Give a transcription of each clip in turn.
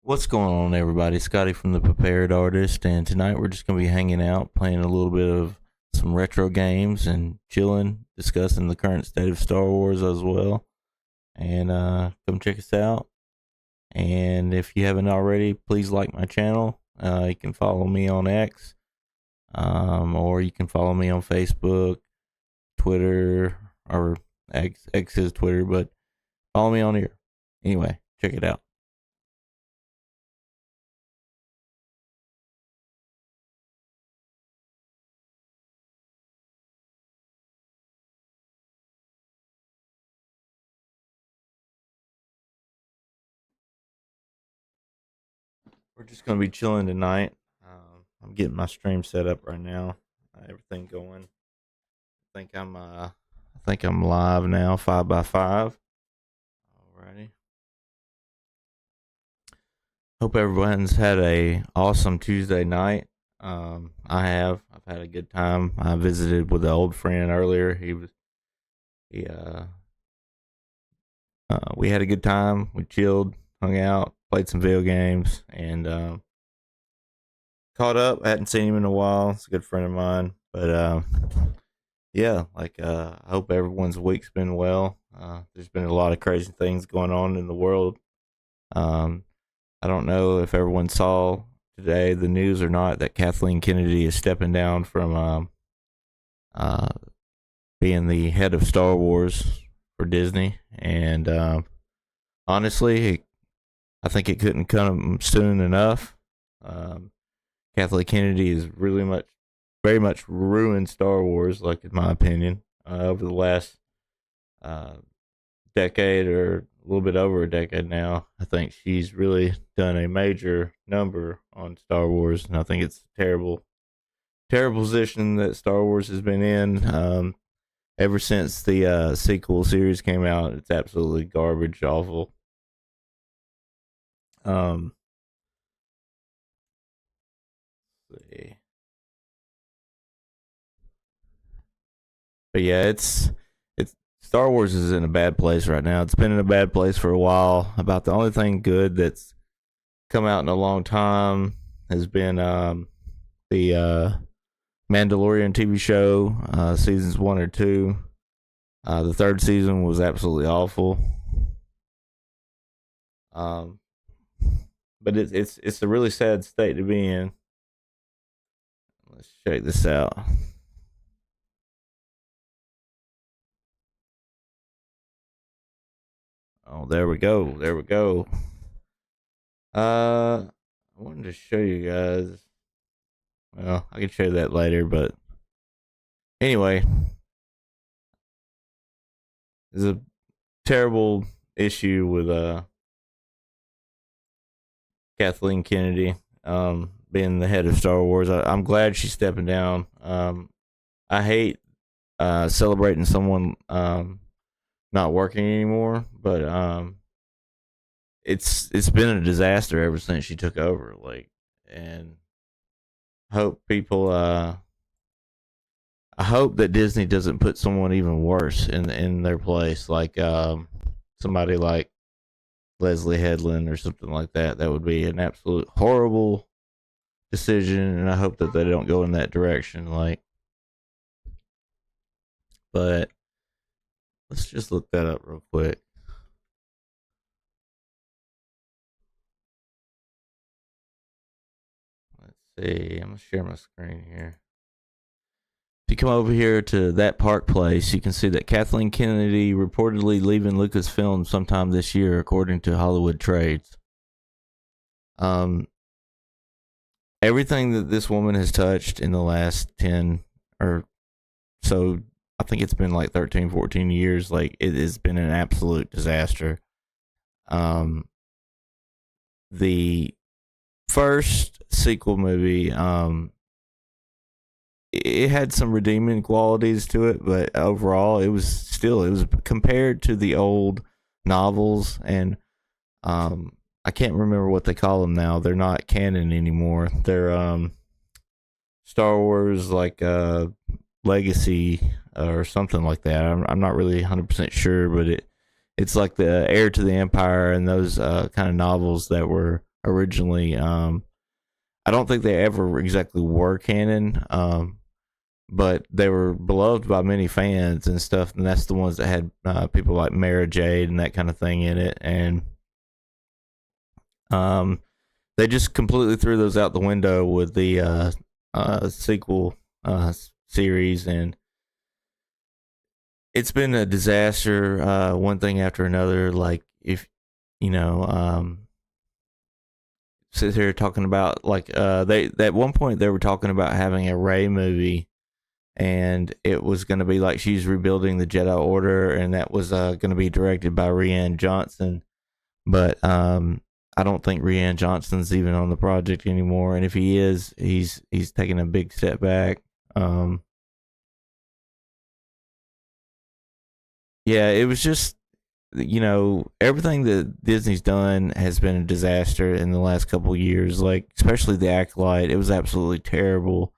What's going on, everybody? Scotty from the Prepared Artist, and tonight we're just going to be hanging out, playing a little bit of some retro games, and chilling, discussing the current state of Star Wars as well. And come check us out. And if you haven't already, please like my channel. You can follow me on X, or you can follow me on Facebook, Twitter, or X is Twitter, but follow me on here. Anyway, check it out. We're just gonna be chilling tonight. I'm getting my stream set up right now. Everything going. I think I'm live now, 5x5. Alrighty. Hope everyone's had a awesome Tuesday night. I have. I've had a good time. I visited with an old friend earlier. We had a good time. We chilled, hung out, played some video games, and caught up. I hadn't seen him in a while. It's a good friend of mine, but yeah, I hope everyone's week's been well. There's been a lot of crazy things going on in the world. Um, I don't know if everyone saw today the news or not that Kathleen Kennedy is stepping down from uh, being the head of Star Wars for Disney, and honestly, I think it couldn't come soon enough. Um, Kathleen Kennedy is very much ruined Star Wars, like in my opinion, over the last uh, decade or a little bit over a decade now. I think she's really done a major number on Star Wars, and I think it's a terrible position that Star Wars has been in. Ever since the sequel series came out, it's absolutely garbage, awful. Um, let's see. But yeah, it's Star Wars is in a bad place right now. It's been in a bad place for a while. About the only thing good that's come out in a long time has been the Mandalorian TV show, seasons 1 or 2. The third season was absolutely awful. Um, but it's a really sad state to be in. Let's check this out. Oh, there we go. There we go. I wanted to show you guys. Well, I can show you that later, but anyway, there's a terrible issue with Kathleen Kennedy being the head of Star Wars. I'm glad she's stepping down. I hate celebrating someone not working anymore, but it's been a disaster ever since she took over. And hope people I hope that Disney doesn't put someone even worse in their place, like somebody like Leslie Headland or something like that. That would be an absolute horrible decision, and I hope that they don't go in that direction. But let's just look that up real quick. Let's see. I'm gonna share my screen here. If you come over here to that park place, you can see that Kathleen Kennedy reportedly leaving Lucasfilm sometime this year, according to Hollywood Trades. Um, Everything that this woman has touched in the last 10 or so, I think it's been like 13, 14 years, like it has been an absolute disaster. Um, the first sequel movie, it had some redeeming qualities to it, but overall it was compared to the old novels, and I can't remember what they call them now. They're not canon anymore. They're Star Wars Legacy or something like that. I'm not really 100% sure, but it's like the Heir to the Empire and those kind of novels that were originally. I don't think they ever exactly were canon, but they were beloved by many fans and stuff. And that's the ones that had people like Mara Jade and that kind of thing in it. And they just completely threw those out the window with the sequel series, and it's been a disaster. One thing after another. Like, if you know, sit here talking about like they at one point they were talking about having a Rey movie, and it was going to be like she's rebuilding the Jedi Order, and that was going to be directed by Rian Johnson. But I don't think Rian Johnson's even on the project anymore, and if he is, he's taking a big step back. Yeah, it was just, everything that Disney's done has been a disaster in the last couple of years. Like, especially the Acolyte, it was absolutely terrible.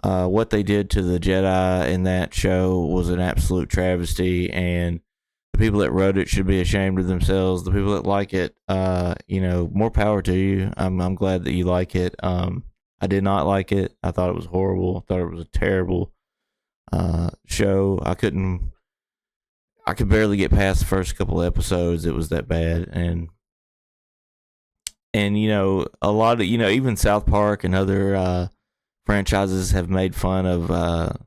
What they did to the Jedi in that show was an absolute travesty, and the people that wrote it should be ashamed of themselves. The people that like it, more power to you. I'm glad that you like it. I did not like it. I thought it was horrible. I thought it was a terrible show. I could barely get past the first couple of episodes. It was that bad, and a lot of even South Park and other franchises have made fun of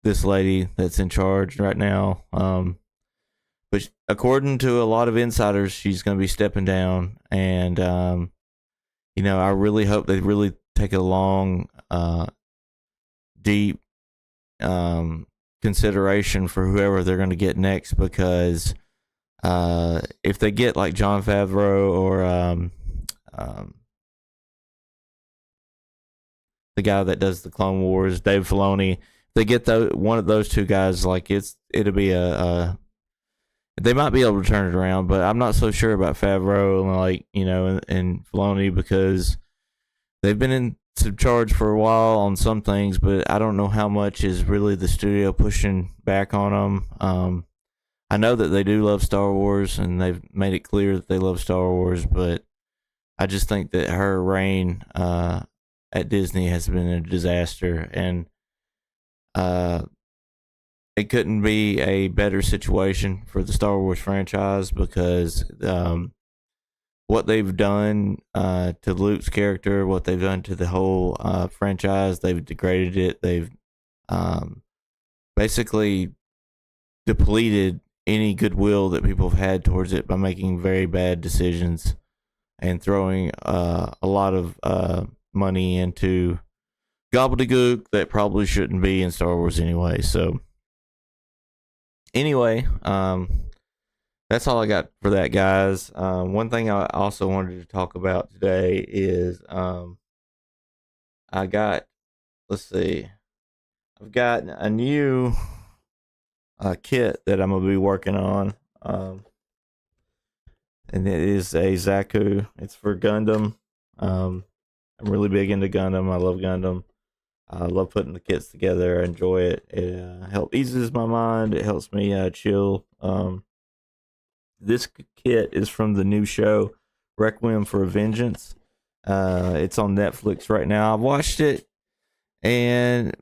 this lady that's in charge right now. But according to a lot of insiders, she's going to be stepping down, and I really hope they really take a long, deep consideration for whoever they're going to get next, because if they get like Jon Favreau or the guy that does the Clone Wars, Dave Filoni, if they get one of those two guys, like it'll be they might be able to turn it around, but I'm not so sure about Favreau and Filoni, because they've been in charge for a while on some things, but I don't know how much is really the studio pushing back on them. I know that they do love Star Wars, and they've made it clear that they love Star Wars, but I just think that her reign at Disney has been a disaster, and it couldn't be a better situation for the Star Wars franchise, because what they've done to Luke's character, what they've done to the whole franchise, they've degraded it. They've basically depleted any goodwill that people have had towards it by making very bad decisions and throwing a lot of money into gobbledygook that probably shouldn't be in Star Wars anyway. So anyway, that's all I got for that, guys. One thing I also wanted to talk about today is I've got a new kit that I'm gonna be working on, and it is a Zaku. It's for Gundam. I'm really big into Gundam. I love Gundam. I love putting the kits together. I enjoy it. It eases my mind. It helps me chill. This kit is from the new show Requiem for a Vengeance. It's on Netflix right now. I've watched it, and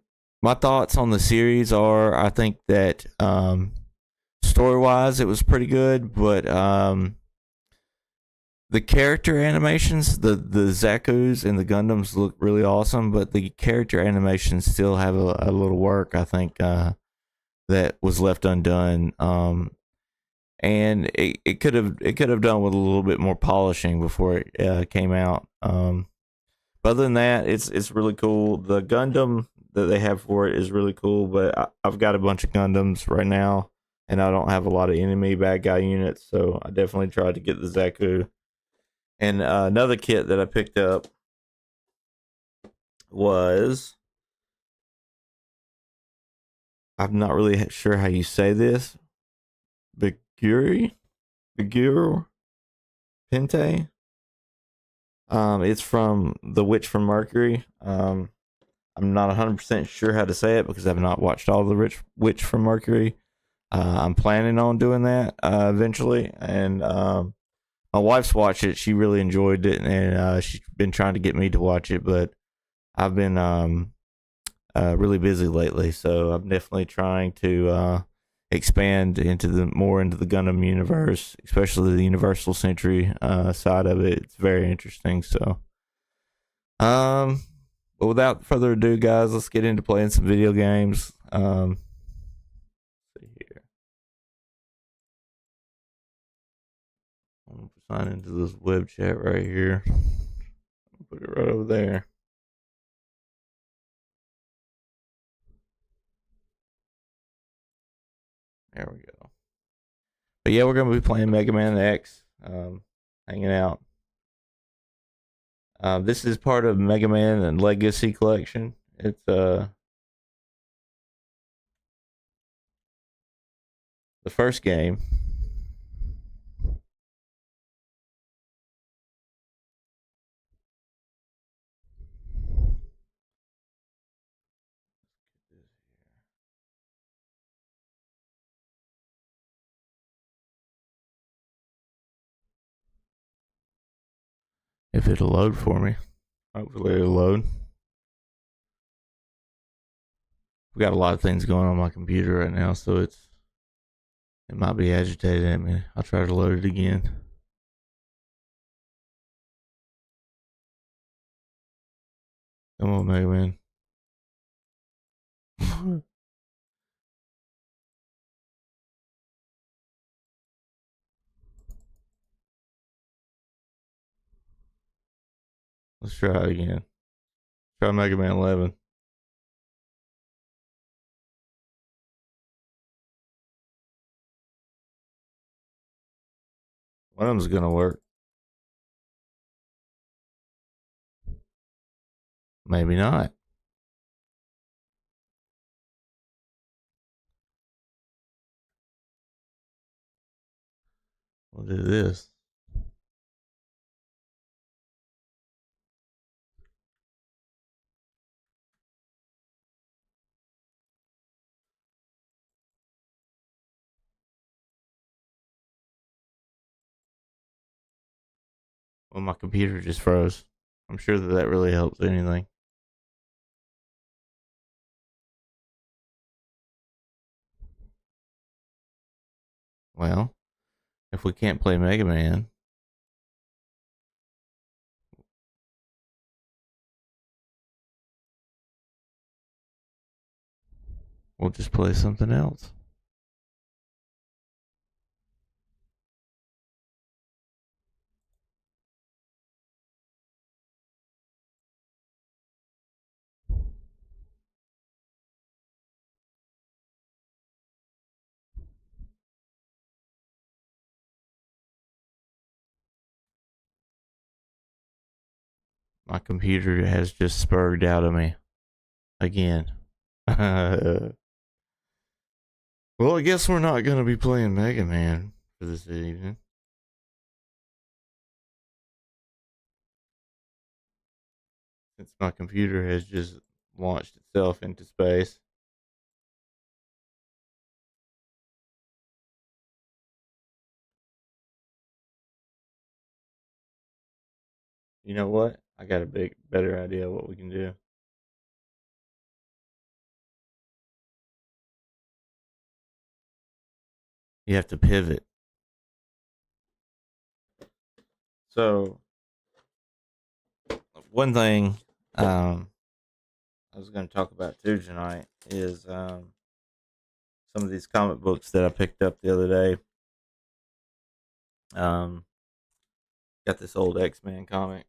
my thoughts on the series are, I think that story-wise it was pretty good, but the character animations, the Zakus and the Gundams look really awesome, but the character animations still have a little work, I think, that was left undone. And it could have done with a little bit more polishing before it came out. But other than that, it's really cool. The Gundam that they have for it is really cool, but I've got a bunch of Gundams right now, and I don't have a lot of enemy bad guy units, so I definitely tried to get the Zaku. And another kit that I picked up was, I'm not really sure how you say this, Biguri Pente. It's from The Witch from Mercury. I'm not 100% sure how to say it because I've not watched all the Witch from Mercury. I'm planning on doing that eventually, and My wife's watched it. She really enjoyed it, and she's been trying to get me to watch it, but I've been really busy lately, so I'm definitely trying to expand into the Gundam universe, especially the Universal Century side of it. It's very interesting. So, but without further ado, guys, let's get into playing some video games. See here. I'm gonna sign into this web chat right here. Put it right over there. There we go. But yeah, we're gonna be playing Mega Man X. Hanging out. This is part of Mega Man and Legacy Collection. It's the first game. If it'll load for me. Hopefully it'll load. We got a lot of things going on my computer right now, so it might be agitated at me. I'll try to load it again. Come on, Mega Man. Let's try it again. Try Mega Man 11. One of them's gonna work. Maybe not. We'll do this. Well, my computer just froze. I'm sure that really helps anything. Well, if we can't play Mega Man, we'll just play something else. My computer has just spurred out of me again. Well, I guess we're not going to be playing Mega Man for this evening. Since my computer has just launched itself into space. You know what? I got a better idea of what we can do. You have to pivot. So, one thing I was going to talk about too tonight is some of these comic books that I picked up the other day. Got this old X-Men comic.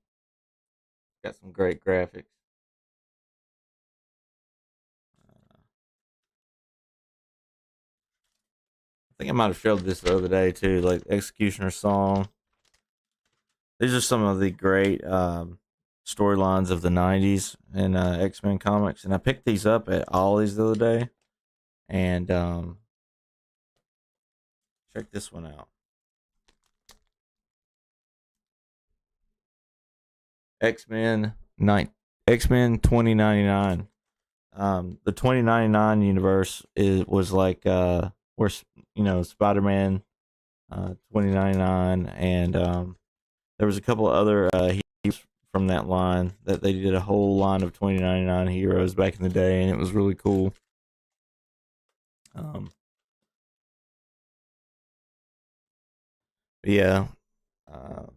Got some great graphics. I think I might have showed this the other day too, like Executioner Song. These are some of the great storylines of the '90s in X-Men comics, and I picked these up at Ollie's the other day, and check this one out. X-Men 2099. The 2099 universe was like where Spider-Man 2099, and there was a couple of other heroes from that line that they did a whole line of 2099 heroes back in the day, and it was really cool. Um, yeah.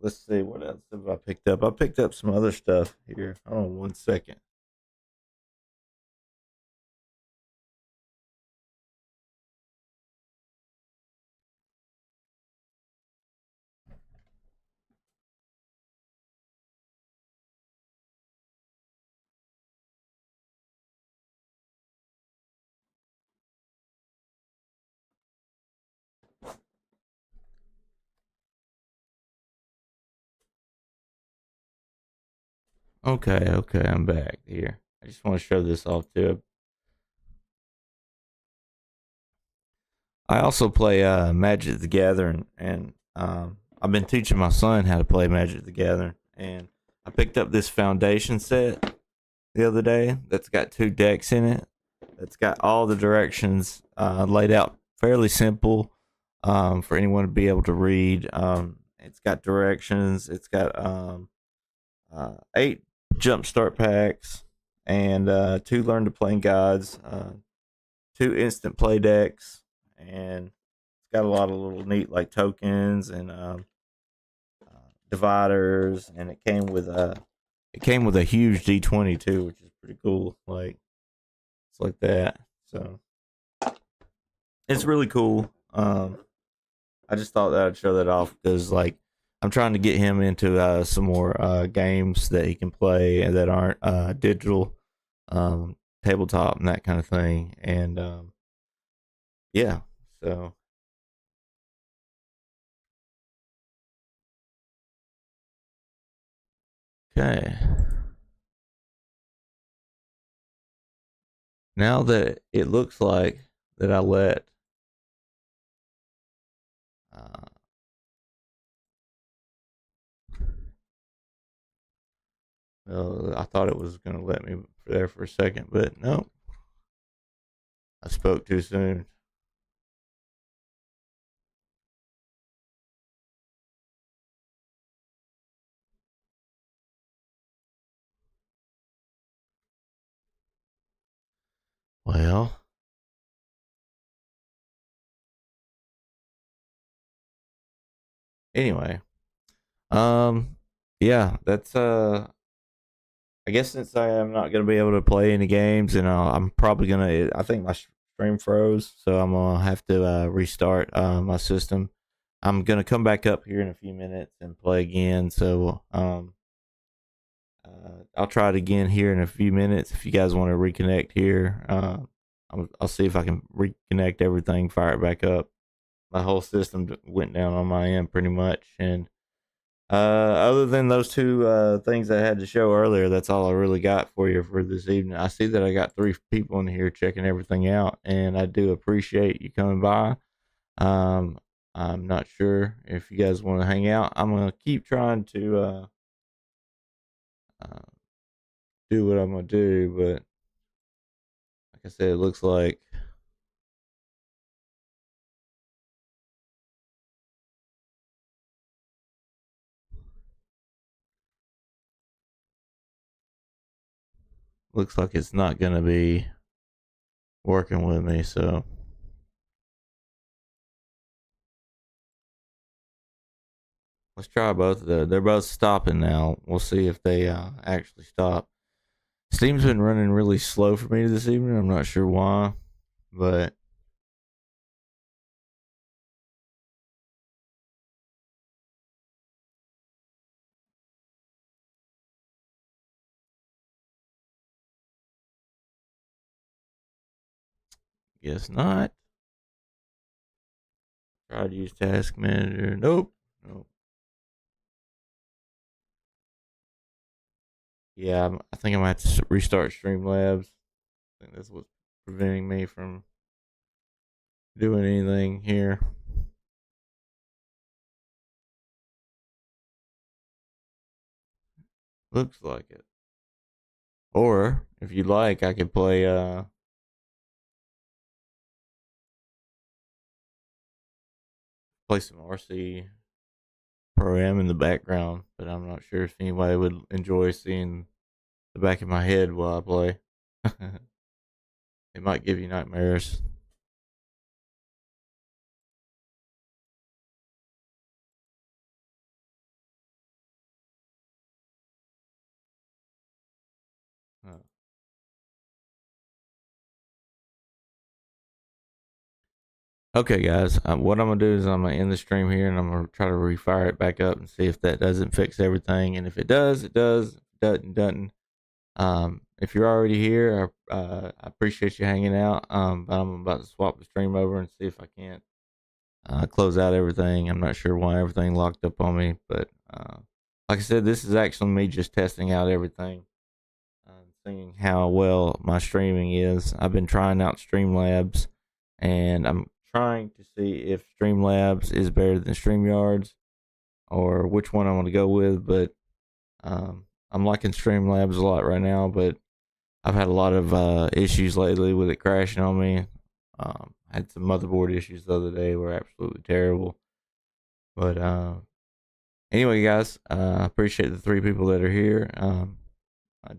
Let's see what else have I picked up. I picked up some other stuff here. Hold on one second. Okay, okay, I'm back here. I just want to show this off too. I also play Magic the Gathering, and I've been teaching my son how to play Magic the Gathering. And I picked up this foundation set the other day that's got two decks in it. It's got all the directions laid out fairly simple for anyone to be able to read. It's got directions. It's got 8 jumpstart packs and 2 learn to play guides, 2 instant play decks, and it's got a lot of little neat like tokens and dividers. And it came with a huge D20 too, which is pretty cool. Like it's like that. So it's really cool. I just thought that I'd show that off because like I'm trying to get him into some more games that he can play that aren't digital, tabletop and that kind of thing. And yeah, so okay. Now that it looks like that I let uh, well, I thought it was gonna let me there for a second, but no, I spoke too soon. Well, anyway, um, yeah, that's I guess since I am not gonna be able to play any games, and I'm probably gonna. I think my stream froze, so I'm gonna have to restart my system. I'm gonna come back up here in a few minutes and play again. So I'll try it again here in a few minutes. If you guys want to reconnect here, I'll see if I can reconnect everything, fire it back up. My whole system went down on my end pretty much, and other than those two things I had to show earlier, that's all I really got for you for this evening. I see that I got 3 people in here checking everything out, and I do appreciate you coming by. Um, I'm not sure if you guys want to hang out. I'm gonna keep trying to uh, do what I'm gonna do, but like I said, it looks like it's not gonna be working with me. So let's try both of those. They're both stopping now. We'll see if they actually stop. Steam's been running really slow for me this evening. I'm not sure why, but guess not. Try to use Task Manager. Nope. Nope. Yeah, I think I might have to restart Streamlabs. I think that's what's preventing me from doing anything here. Looks like it. Or if you like, I could play. play some RC Pro-Am in the background, but I'm not sure if anybody would enjoy seeing the back of my head while I play. It might give you nightmares. Uh, Okay, guys. What I'm gonna do is I'm gonna end the stream here, and I'm gonna try to refire it back up and see if that doesn't fix everything. And if it does, it does. If it doesn't. If you're already here, I appreciate you hanging out. But I'm about to swap the stream over and see if I can't close out everything. I'm not sure why everything locked up on me, but like I said, this is actually me just testing out everything, seeing how well my streaming is. I've been trying out Streamlabs, and I'm trying to see if Streamlabs is better than StreamYards or which one I want to go with. But I'm liking Streamlabs a lot right now, but I've had a lot of issues lately with it crashing on me. I had some motherboard issues the other day, were absolutely terrible. But anyway, guys, I appreciate the 3 people that are here.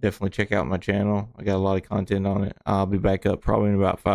Definitely check out my channel. I got a lot of content on it. I'll be back up probably in about 5